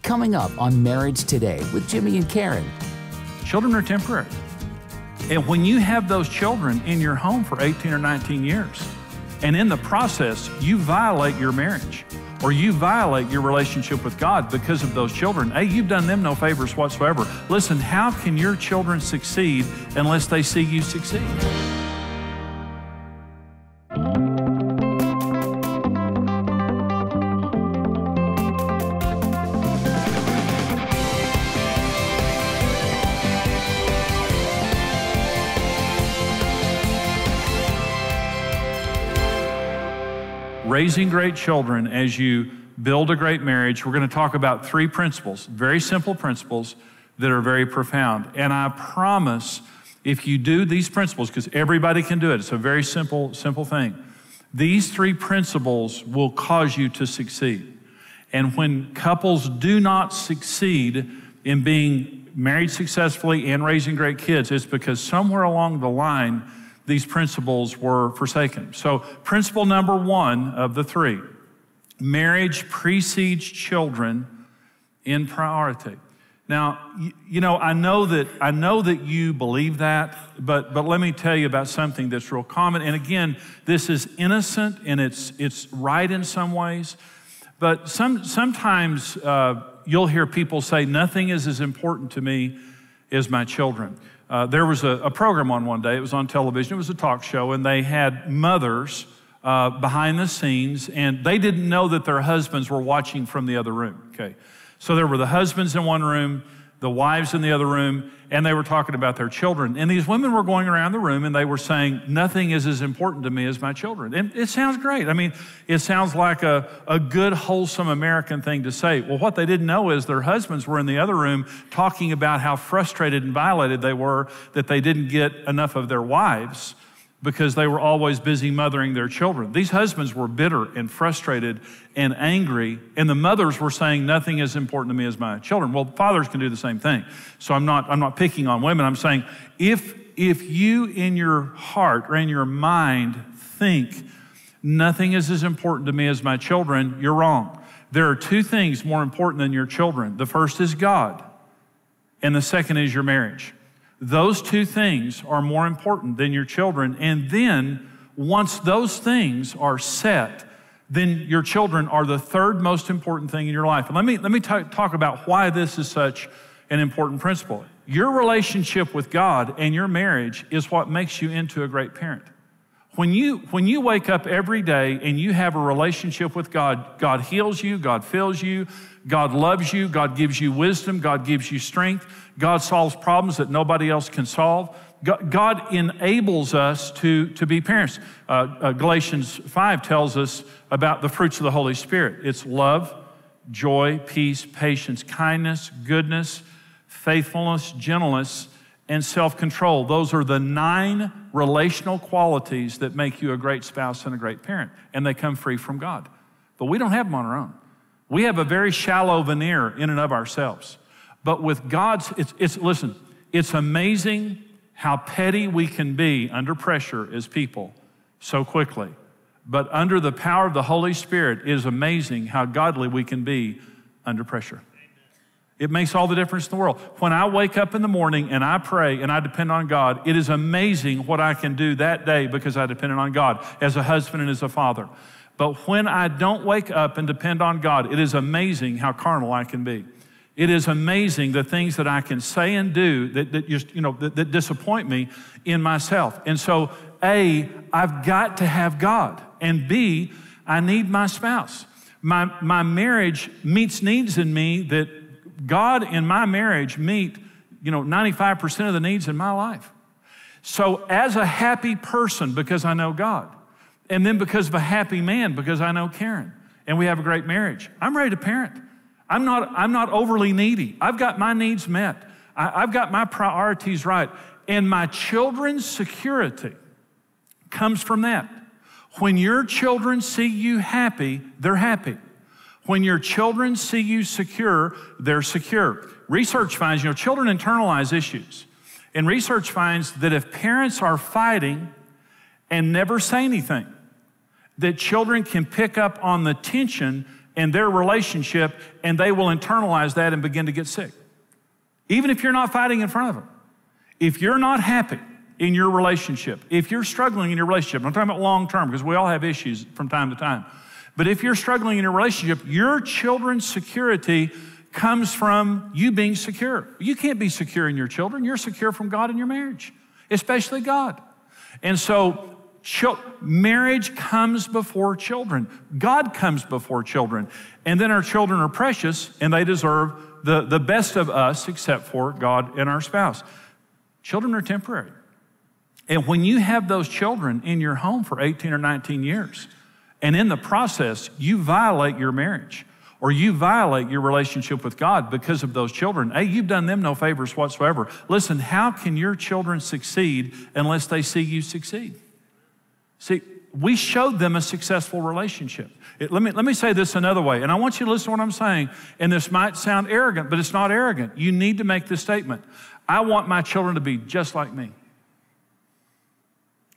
coming up on Marriage Today with Jimmy and Karen. Children are temporary. And when you have those children in your home for 18 or 19 years, and in the process, you violate your marriage or you violate your relationship with God because of those children, hey, you've done them no favors whatsoever. Listen, how can your children succeed unless they see you succeed? Raising great children as you build a great marriage. We're going to talk about three principles, very simple principles that are very profound. And I promise if you do these principles, because everybody can do it, it's a very simple thing. These three principles will cause you to succeed. And when couples do not succeed in being married successfully and raising great kids, it's because somewhere along the line, these principles were forsaken. So principle number one of the three, marriage precedes children in priority. Now, you know, I know that you believe that, but let me tell you about something that's real common. And again, this is innocent and it's right in some ways, but sometimes you'll hear people say, nothing is as important to me as my children. There was a program on one day, it was on television, it was a talk show, and they had mothers behind the scenes, and they didn't know that their husbands were watching from the other room, okay? So there were the husbands in one room, the wives in the other room, and they were talking about their children. And these women were going around the room and they were saying, nothing is as important to me as my children. And it sounds great. I mean, it sounds like a good, wholesome American thing to say. Well, what they didn't know is their husbands were in the other room talking about how frustrated and violated they were that they didn't get enough of their wives because they were always busy mothering their children. These husbands were bitter and frustrated and angry, and the mothers were saying, nothing is important to me as my children. Well, fathers can do the same thing. So I'm not picking on women. I'm saying, if you in your heart or in your mind think, nothing is as important to me as my children, you're wrong. There are two things more important than your children. The first is God, and the second is your marriage. Those two things are more important than your children. And then once those things are set, then your children are the third most important thing in your life. And let me talk about why this is such an important principle. Your relationship with God and your marriage is what makes you into a great parent. When you wake up every day and you have a relationship with God, God heals you, God fills you, God loves you, God gives you wisdom, God gives you strength, God solves problems that nobody else can solve. God enables us to be parents. Galatians 5 tells us about the fruits of the Holy Spirit. It's love, joy, peace, patience, kindness, goodness, faithfulness, gentleness, and self-control. Those are the 9 relational qualities that make you a great spouse and a great parent, and they come free from God. But we don't have them on our own. We have a very shallow veneer in and of ourselves. But with God's, listen, it's amazing how petty we can be under pressure as people so quickly. But under the power of the Holy Spirit, it is amazing how godly we can be under pressure. It makes all the difference in the world. When I wake up in the morning and I pray and I depend on God, it is amazing what I can do that day because I depended on God as a husband and as a father. But when I don't wake up and depend on God, it is amazing how carnal I can be. It is amazing the things that I can say and do that disappoint me in myself. And so, A, I've got to have God. And B, I need my spouse. My marriage meets needs in me that God and my marriage meet, 95% of the needs in my life. So as a happy person, because I know God, and then because of a happy man, because I know Karen, and we have a great marriage, I'm ready to parent. I'm not overly needy. I've got my needs met. I've got my priorities right. And my children's security comes from that. When your children see you happy, they're happy. When your children see you secure, they're secure. Research finds, children internalize issues. And research finds that if parents are fighting and never say anything, that children can pick up on the tension and their relationship, and they will internalize that and begin to get sick. Even if you're not fighting in front of them. If you're not happy in your relationship, if you're struggling in your relationship, I'm talking about long term because we all have issues from time to time, but if you're struggling in your relationship, your children's security comes from you being secure. You can't be secure in your children. You're secure from God in your marriage, especially God. And so marriage comes before children. God comes before children. And then our children are precious and they deserve the best of us except for God and our spouse. Children are temporary. And when you have those children in your home for 18 or 19 years, and in the process, you violate your marriage or you violate your relationship with God because of those children, hey, you've done them no favors whatsoever. Listen, how can your children succeed unless they see you succeed? See, we showed them a successful relationship. Let me say this another way, and I want you to listen to what I'm saying, and this might sound arrogant, but it's not arrogant. You need to make this statement. I want my children to be just like me.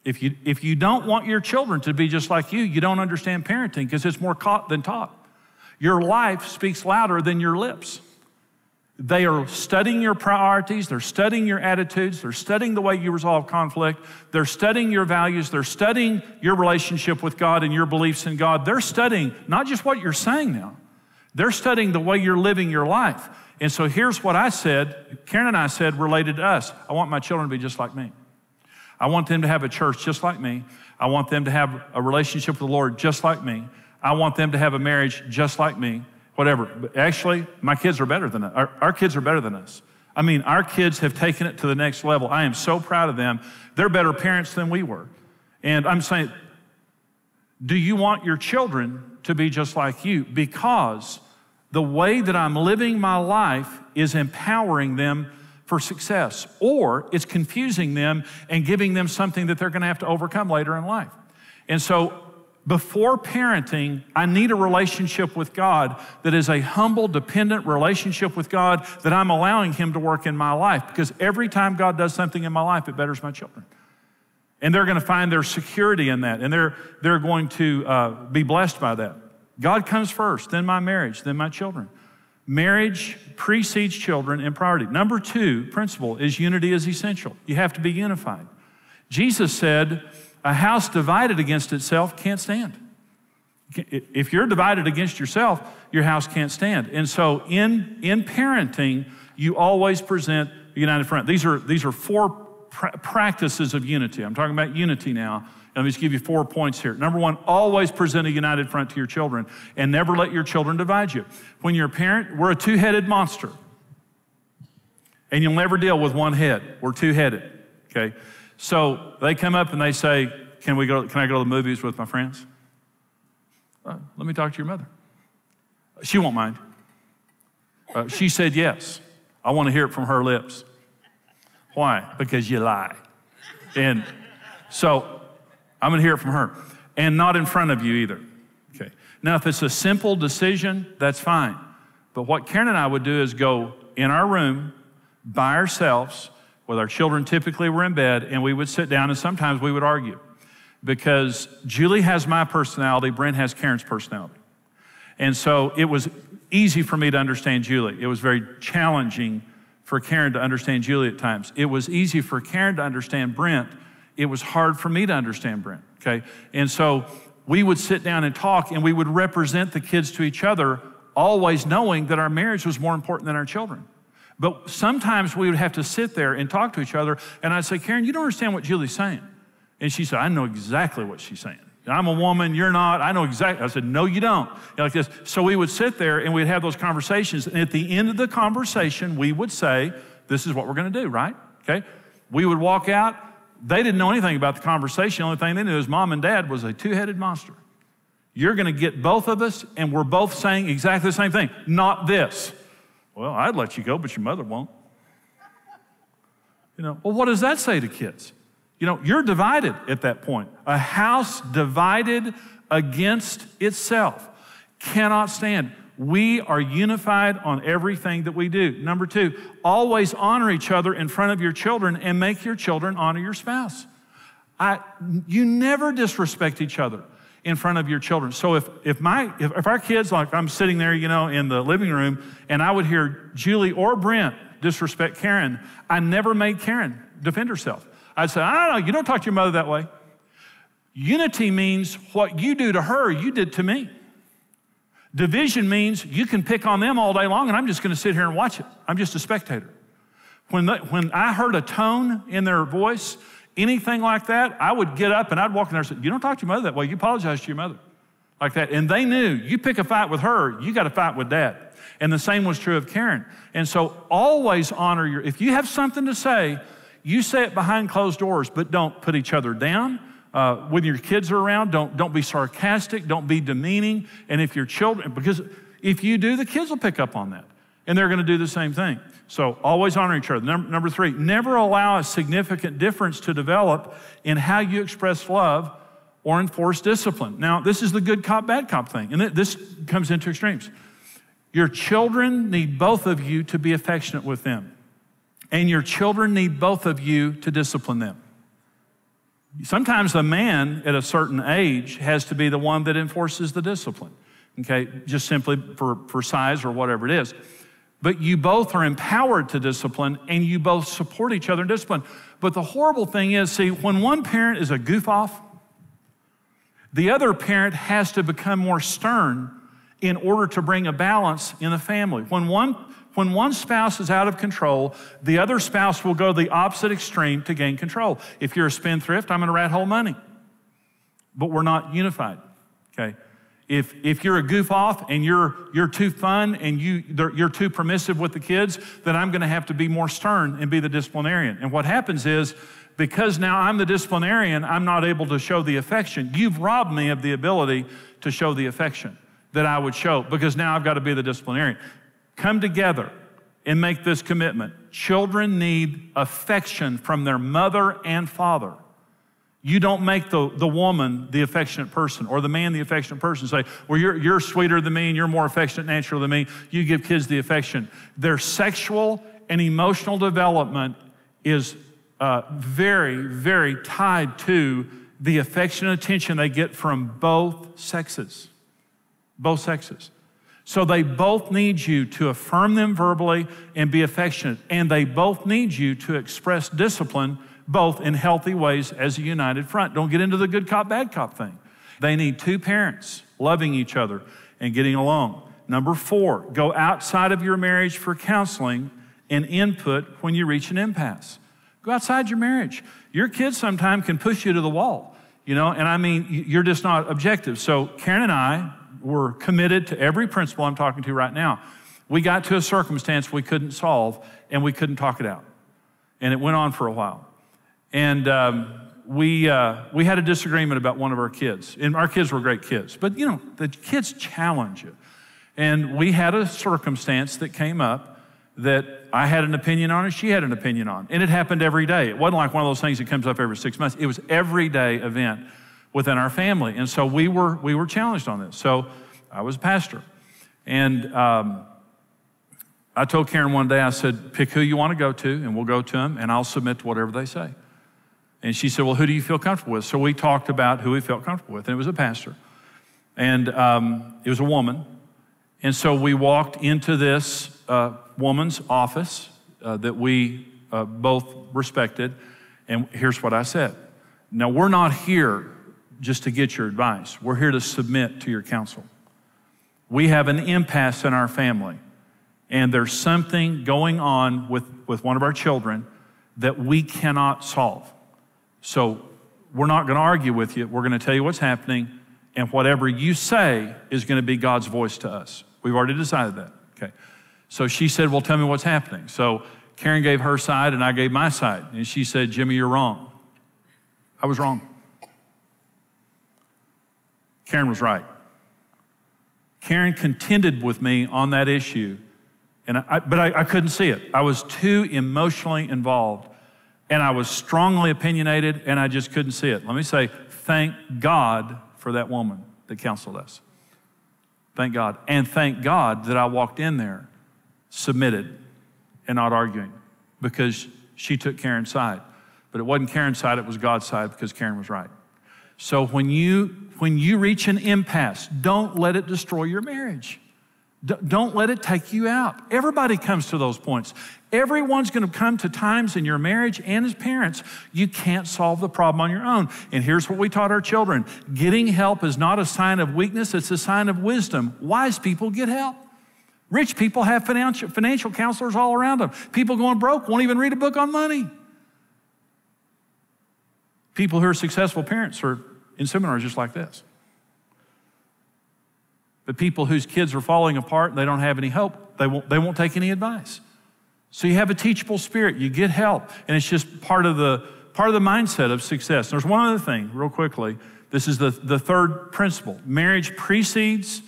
If you don't want your children to be just like you don't understand parenting because it's more caught than taught. Your life speaks louder than your lips. They are studying your priorities. They're studying your attitudes. They're studying the way you resolve conflict. They're studying your values. They're studying your relationship with God and your beliefs in God. They're studying not just what you're saying now. They're studying the way you're living your life. And so here's what I said, Karen and I said related to us. I want my children to be just like me. I want them to have a church just like me. I want them to have a relationship with the Lord just like me. I want them to have a marriage just like me, whatever. But actually, my kids are better than us. Our kids are better than us. I mean, our kids have taken it to the next level. I am so proud of them. They're better parents than we were. And I'm saying, do you want your children to be just like you? Because the way that I'm living my life is empowering them for success, or it's confusing them and giving them something that they're going to have to overcome later in life. And so before parenting, I need a relationship with God that is a humble, dependent relationship with God that I'm allowing Him to work in my life, because every time God does something in my life, it betters my children. And they're going to find their security in that, and they're going to be blessed by that. God comes first, then my marriage, then my children. Marriage precedes children in priority. Number 2 principle is unity is essential. You have to be unified. Jesus said, a house divided against itself can't stand. If you're divided against yourself, your house can't stand. And so in parenting, you always present a united front. These are 4 practices of unity. I'm talking about unity now. Let me just give you 4 points here. Number 1, always present a united front to your children and never let your children divide you. When you're a parent, we're a 2-headed monster. And you'll never deal with one head. We're 2-headed, okay? So they come up and they say, can I go to the movies with my friends? Let me talk to your mother. She won't mind. She said yes. I want to hear it from her lips. Why? Because you lie. And so I'm going to hear it from her. And not in front of you either. Okay. Now, if it's a simple decision, that's fine. But what Karen and I would do is go in our room by ourselves, with our children typically were in bed, and we would sit down, and sometimes we would argue. Because Julie has my personality, Brent has Karen's personality. And so it was easy for me to understand Julie. It was very challenging for Karen to understand Julie at times. It was easy for Karen to understand Brent. It was hard for me to understand Brent, okay? And so we would sit down and talk, and we would represent the kids to each other, always knowing that our marriage was more important than our children. But sometimes we would have to sit there and talk to each other, and I'd say, Karen, you don't understand what Julie's saying. And she said, I know exactly what she's saying. I'm a woman, you're not, I know exactly. I said, no, you don't. Like this. So we would sit there and we'd have those conversations, and at the end of the conversation, we would say, this is what we're gonna do, right? Okay? We would walk out. They didn't know anything about the conversation. The only thing they knew is mom and dad was a 2-headed monster. You're gonna get both of us, and we're both saying exactly the same thing, not this. Well, I'd let you go, but your mother won't. Well, what does that say to kids? You're divided at that point. A house divided against itself cannot stand. We are unified on everything that we do. Number 2, always honor each other in front of your children and make your children honor your spouse. You never disrespect each other. in front of your children. So if our kids, like I'm sitting there, in the living room, and I would hear Julie or Brent disrespect Karen, I never made Karen defend herself. I'd say, I don't know, you don't talk to your mother that way. Unity means what you do to her, you did to me. Division means you can pick on them all day long, and I'm just going to sit here and watch it. I'm just a spectator. When I heard a tone in their voice, anything like that, I would get up and I'd walk in there and say, you don't talk to your mother that way. You apologize to your mother. Like that. And they knew, you pick a fight with her, you got to fight with Dad. And the same was true of Karen. And so always honor if you have something to say, you say it behind closed doors, but don't put each other down. When your kids are around, don't be sarcastic, don't be demeaning. And if your children, because if you do, the kids will pick up on that. And they're going to do the same thing. So always honor each other. Number 3, never allow a significant difference to develop in how you express love or enforce discipline. Now, this is the good cop, bad cop thing. And this comes into extremes. Your children need both of you to be affectionate with them. And your children need both of you to discipline them. Sometimes the man at a certain age has to be the one that enforces the discipline, okay? Just simply for size or whatever it is. But you both are empowered to discipline, and you both support each other in discipline. But the horrible thing is, see, when one parent is a goof off, the other parent has to become more stern in order to bring a balance in the family. When one spouse is out of control, the other spouse will go to the opposite extreme to gain control. If you're a spendthrift, I'm gonna rat hole money. But we're not unified, okay? If you're a goof off and you're too fun and you're too permissive with the kids, then I'm gonna have to be more stern and be the disciplinarian. And what happens is, because now I'm the disciplinarian, I'm not able to show the affection. You've robbed me of the ability to show the affection that I would show, because now I've got to be the disciplinarian. Come together and make this commitment. Children need affection from their mother and father. You don't make the woman the affectionate person or the man the affectionate person. Say, well, you're sweeter than me and you're more affectionate and natural than me. You give kids the affection. Their sexual and emotional development is very, very tied to the affection and attention they get from both sexes. Both sexes. So they both need you to affirm them verbally and be affectionate. And they both need you to express discipline both in healthy ways as a united front. Don't get into the good cop, bad cop thing. They need two parents loving each other and getting along. Number 4, go outside of your marriage for counseling and input when you reach an impasse. Go outside your marriage. Your kids sometimes can push you to the wall, and I mean, you're just not objective. So Karen and I were committed to every principle I'm talking to right now. We got to a circumstance we couldn't solve, and we couldn't talk it out. And it went on for a while. And we had a disagreement about one of our kids. And our kids were great kids. But, the kids challenge you. And we had a circumstance that came up that I had an opinion on and she had an opinion on. And it happened every day. It wasn't like one of those things that comes up every 6 months. It was everyday event within our family. And so we were challenged on this. So I was a pastor. And I told Karen one day, I said, pick who you want to go to, and we'll go to them, and I'll submit to whatever they say. And she said, well, who do you feel comfortable with? So we talked about who we felt comfortable with, and it was a pastor. And it was a woman. And so we walked into this woman's office that we both respected, and here's what I said. Now, we're not here just to get your advice. We're here to submit to your counsel. We have an impasse in our family, and there's something going on with one of our children that we cannot solve. So we're not going to argue with you. We're going to tell you what's happening, and whatever you say is going to be God's voice to us. We've already decided that, okay? So she said, well, tell me what's happening. So Karen gave her side, and I gave my side. And she said, Jimmy, you're wrong. I was wrong. Karen was right. Karen contended with me on that issue, but I couldn't see it. I was too emotionally involved, and I was strongly opinionated, and I just couldn't see it. Let me say, thank God for that woman that counseled us. Thank God. And thank God that I walked in there submitted and not arguing, because she took Karen's side. But it wasn't Karen's side, it was God's side, because Karen was right. So when you reach an impasse, don't let it destroy your marriage. Don't let it take you out. Everybody comes to those points. Everyone's going to come to times in your marriage, and as parents, you can't solve the problem on your own. And here's what we taught our children. Getting help is not a sign of weakness, it's a sign of wisdom. Wise people get help. Rich people have financial counselors all around them. People going broke won't even read a book on money. People who are successful parents are in seminars just like this. But people whose kids are falling apart and they don't have any hope, they won't take any advice. So you have a teachable spirit, you get help, and it's just part of the mindset of success. There's one other thing, real quickly. This is the third principle. Marriage precedes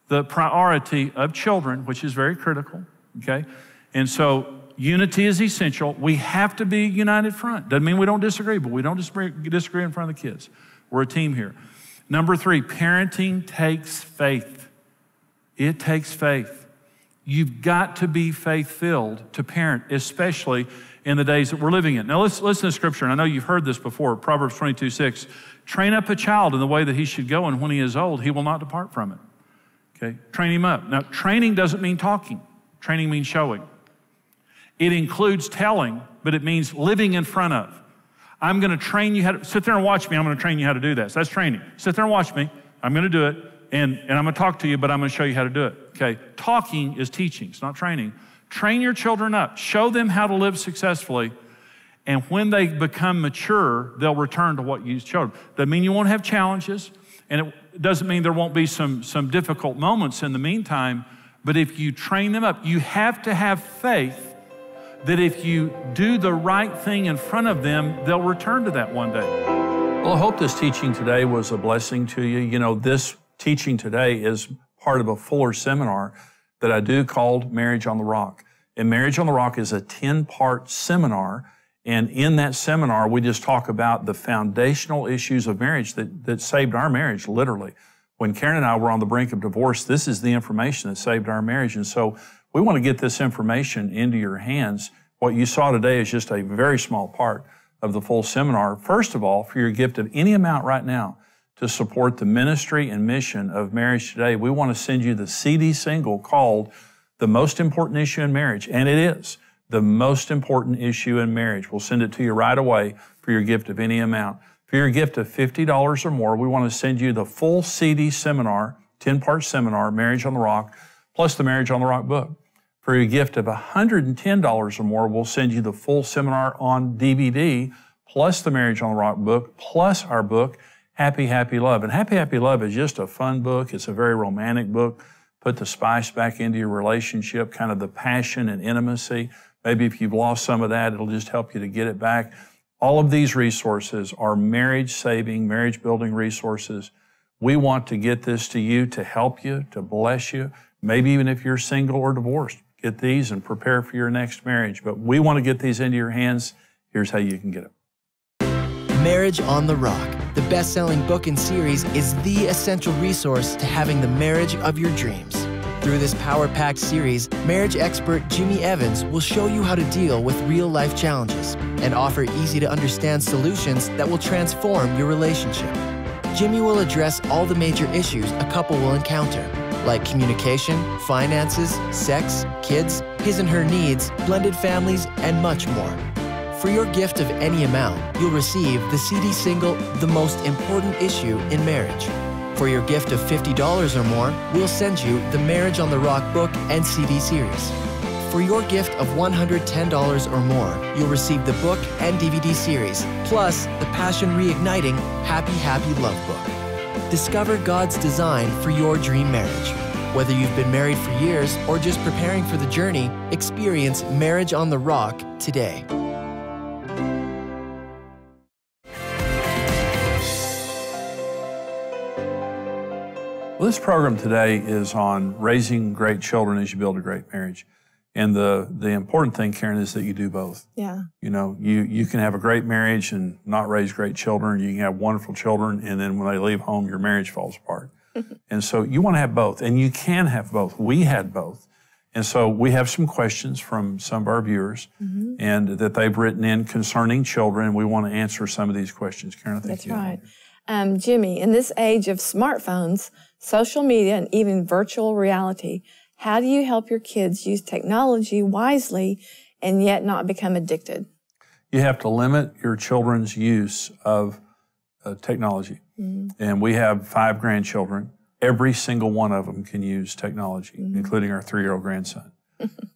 the priority of children, which is very critical, okay? And so unity is essential. We have to be a united front. Doesn't mean we don't disagree, but we don't disagree in front of the kids. We're a team here. Number 3, parenting takes faith. It takes faith. You've got to be faith-filled to parent, especially in the days that we're living in. Now, let's listen to Scripture, and I know you've heard this before. Proverbs 22:6. Train up a child in the way that he should go, and when he is old, he will not depart from it. Okay? Train him up. Now, training doesn't mean talking. Training means showing. It includes telling, but it means living in front of. I'm going to train you how to, sit there and watch me. I'm going to train you how to do this. That's training. Sit there and watch me. I'm going to do it, and I'm going to talk to you, but I'm going to show you how to do it. Okay? Talking is teaching. It's not training. Train your children up. Show them how to live successfully, and when they become mature, they'll return to what you showed them. Doesn't mean you won't have challenges, and it doesn't mean there won't be some difficult moments in the meantime, but if you train them up, you have to have faith that if you do the right thing in front of them, they'll return to that one day. Well, I hope this teaching today was a blessing to you. You know, this teaching today is part of a fuller seminar that I do called Marriage on the Rock. And Marriage on the Rock is a 10-part seminar. And in that seminar, we just talk about the foundational issues of marriage that saved our marriage, literally. When Karen and I were on the brink of divorce, this is the information that saved our marriage. And so we want to get this information into your hands. What you saw today is just a very small part of the full seminar. First of all, for your gift of any amount right now to support the ministry and mission of Marriage Today, we want to send you the CD single called The Most Important Issue in Marriage. And it is the most important issue in marriage. We'll send it to you right away for your gift of any amount. For your gift of $50 or more, we want to send you the full CD seminar, 10-part seminar, Marriage on the Rock, plus the Marriage on the Rock book. For your gift of $110 or more, we'll send you the full seminar on DVD, plus the Marriage on the Rock book, plus our book, Happy, Happy Love. And Happy, Happy Love is just a fun book. It's a very romantic book. Put the spice back into your relationship, kind of the passion and intimacy. Maybe if you've lost some of that, it'll just help you to get it back. All of these resources are marriage-saving, marriage-building resources. We want to get this to you to help you, to bless you. Maybe even if you're single or divorced, get these and prepare for your next marriage. But we want to get these into your hands. Here's how you can get them. Marriage on the Rock, the best-selling book and series, is the essential resource to having the marriage of your dreams. Through this power-packed series, marriage expert Jimmy Evans will show you how to deal with real-life challenges and offer easy-to-understand solutions that will transform your relationship. Jimmy will address all the major issues a couple will encounter, like communication, finances, sex, kids, his and her needs, blended families, and much more. For your gift of any amount, you'll receive the CD single, The Most Important Issue in Marriage. For your gift of $50 or more, we'll send you the Marriage on the Rock book and CD series. For your gift of $110 or more, you'll receive the book and DVD series, plus the Passion Reigniting Happy, Happy Love book. Discover God's design for your dream marriage. Whether you've been married for years or just preparing for the journey, experience Marriage on the Rock today. Well, this program today is on raising great children as you build a great marriage. And the important thing, Karen, is that you do both. Yeah. You know, you can have a great marriage and not raise great children. You can have wonderful children, and then when they leave home, your marriage falls apart. And so you want to have both, and you can have both. We had both. And so we have some questions from some of our viewers and that they've written in concerning children, and we want to answer some of these questions. Karen, I think That's right. Jimmy, in this age of smartphones, social media, and even virtual reality, how do you help your kids use technology wisely and yet not become addicted? You have to limit your children's use of technology. And we have 5 grandchildren. Every single one of them can use technology, including our 3-year-old grandson.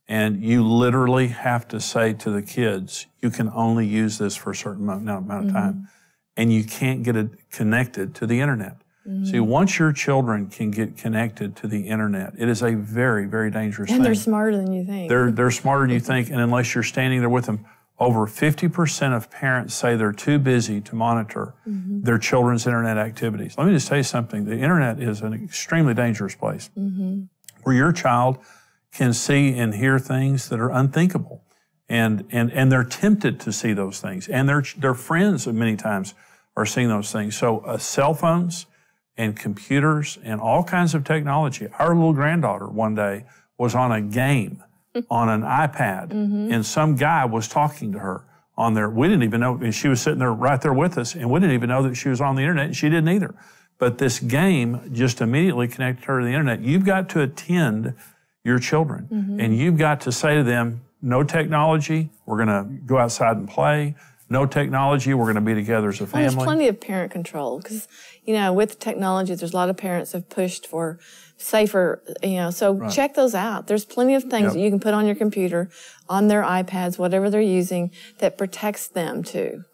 And you literally have to say to the kids, you can only use this for a certain amount of time. And you can't get it connected to the internet. See, once your children can get connected to the internet, it is a very, very dangerous thing. And they're smarter than you think. They're smarter than you think, and unless you're standing there with them, over 50% of parents say they're too busy to monitor their children's internet activities. Let me just tell you something. The internet is an extremely dangerous place where your child can see and hear things that are unthinkable. And they're tempted to see those things. And their friends many times are seeing those things. So cell phones and computers and all kinds of technology. Our little granddaughter one day was on a game on an iPad, and some guy was talking to her on there. We didn't even know, and she was sitting there right there with us, and we didn't even know that she was on the internet, and she didn't either. But this game just immediately connected her to the internet. You've got to attend your children, and you've got to say to them, no technology, we're going to go outside and play. No technology, we're going to be together as a family. Well, there's plenty of parent control because, with technology, there's a lot of parents have pushed for safer, so check those out. There's plenty of things that you can put on your computer, on their iPads, whatever they're using, that protects them too.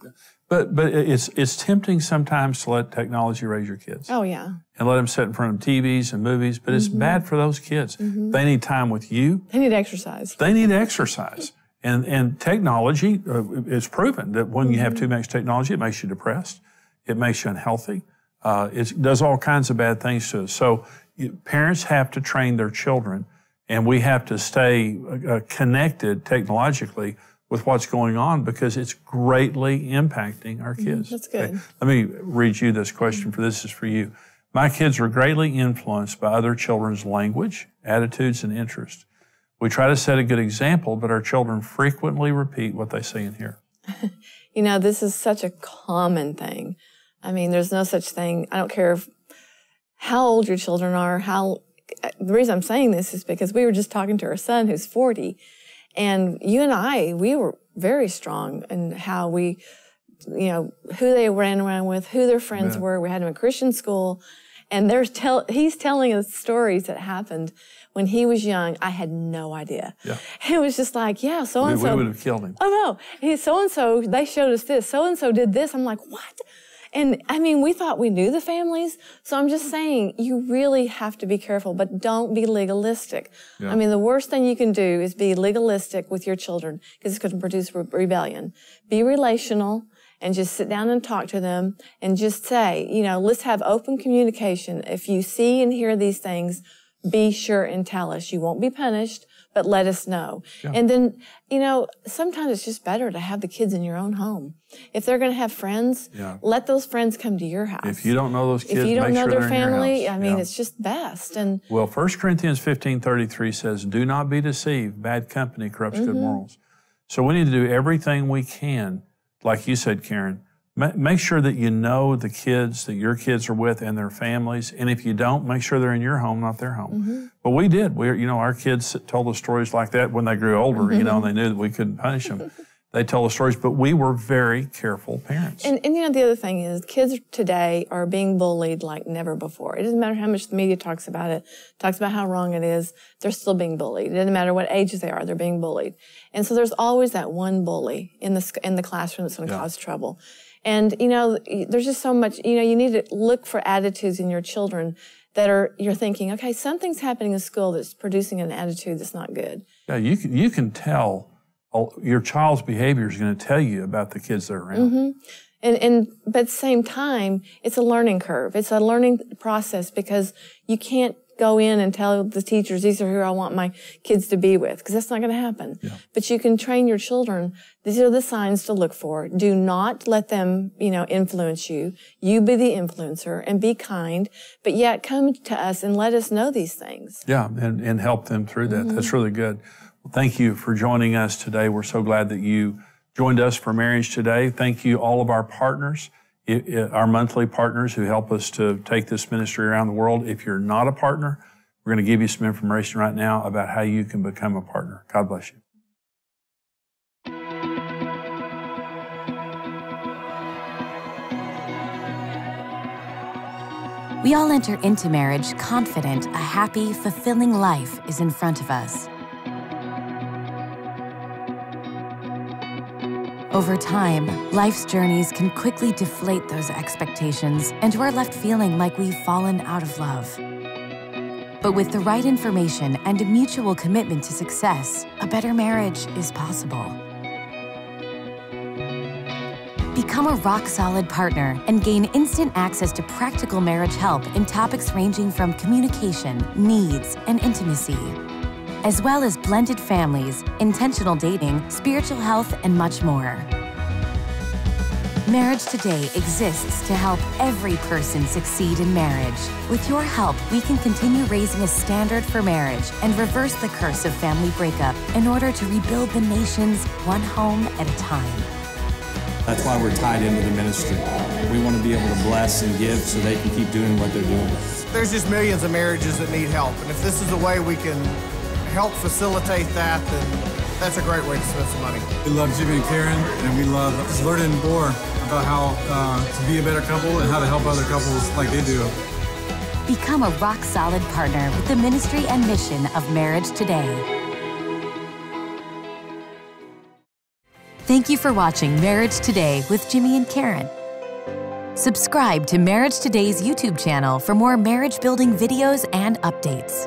But it's tempting sometimes to let technology raise your kids. Oh, yeah. And let them sit in front of TVs and movies, but it's bad for those kids. They need time with you. They need exercise. They need exercise. And technology, it's proven that when you have too much technology, it makes you depressed. It makes you unhealthy. It does all kinds of bad things to us. So parents have to train their children, and we have to stay connected technologically with what's going on because it's greatly impacting our kids. That's good. Okay. Let me read you this question, for this is for you. My kids are greatly influenced by other children's language, attitudes, and interests. We try to set a good example, but our children frequently repeat what they see and hear. This is such a common thing. I mean, there's no such thing. I don't care how old your children are, the reason I'm saying this is because we were just talking to our son who's 40, and you and I, we were very strong in how we, who they ran around with, who their friends were. We had them in Christian school, and he's telling us stories that happened when he was young. I had no idea. Yeah. It was just like, so-and-so. We would have killed him. Oh, no. So-and-so, they showed us this. So-and-so did this. I'm like, what? And, we thought we knew the families. So I'm just saying, you really have to be careful, but don't be legalistic. Yeah. The worst thing you can do is be legalistic with your children because it's going to produce rebellion. Be relational and just sit down and talk to them and just say, let's have open communication. If you see and hear these things, be sure and tell us. You won't be punished, but let us know. Yeah. And then, sometimes it's just better to have the kids in your own home. If they're going to have friends, let those friends come to your house. If you don't know those kids, if you don't make know sure their they're family, in your house. It's just best. And 1 Corinthians 15:33 says, do not be deceived. Bad company corrupts good morals. So we need to do everything we can, like you said, Karen. Make sure that you know the kids that your kids are with and their families. And if you don't, make sure they're in your home, not their home. But we did. Our kids told us stories like that when they grew older, and they knew that we couldn't punish them. They told us stories, but we were very careful parents. And the other thing is kids today are being bullied like never before. It doesn't matter how much the media talks about how wrong it is. They're still being bullied. It doesn't matter what ages they are, they're being bullied. And so there's always that one bully in the classroom that's going to cause trouble. And, there's just so much, you need to look for attitudes in your children that you're thinking, okay, something's happening in school that's producing an attitude that's not good. Yeah, you can tell your child's behavior is going to tell you about the kids that are around. But at the same time, it's a learning curve. It's a learning process because you can't go in and tell the teachers, these are who I want my kids to be with, because that's not going to happen. Yeah. But you can train your children. These are the signs to look for. Do not let them, influence you. You be the influencer and be kind, but yet come to us and let us know these things. Yeah, and help them through that. That's really good. Well, thank you for joining us today. We're so glad that you joined us for Marriage Today. Thank you, all of our partners. our monthly partners who help us to take this ministry around the world. If you're not a partner, we're going to give you some information right now about how you can become a partner. God bless you. We all enter into marriage confident a happy, fulfilling life is in front of us. Over time, life's journeys can quickly deflate those expectations, and we're left feeling like we've fallen out of love. But with the right information and a mutual commitment to success, a better marriage is possible. Become a rock-solid partner and gain instant access to practical marriage help in topics ranging from communication, needs, and intimacy, as well as blended families, intentional dating, spiritual health, and much more. Marriage Today exists to help every person succeed in marriage. With your help, we can continue raising a standard for marriage and reverse the curse of family breakup in order to rebuild the nations one home at a time. That's why we're tied into the ministry. We want to be able to bless and give so they can keep doing what they're doing. There's just millions of marriages that need help, and if this is a way we can help facilitate that, then that's a great way to spend some money. We love Jimmy and Karen, and we love just learning more about how to be a better couple and how to help other couples like they do. Become a rock-solid partner with the ministry and mission of Marriage Today. Thank you for watching Marriage Today with Jimmy and Karen. Subscribe to Marriage Today's YouTube channel for more marriage-building videos and updates.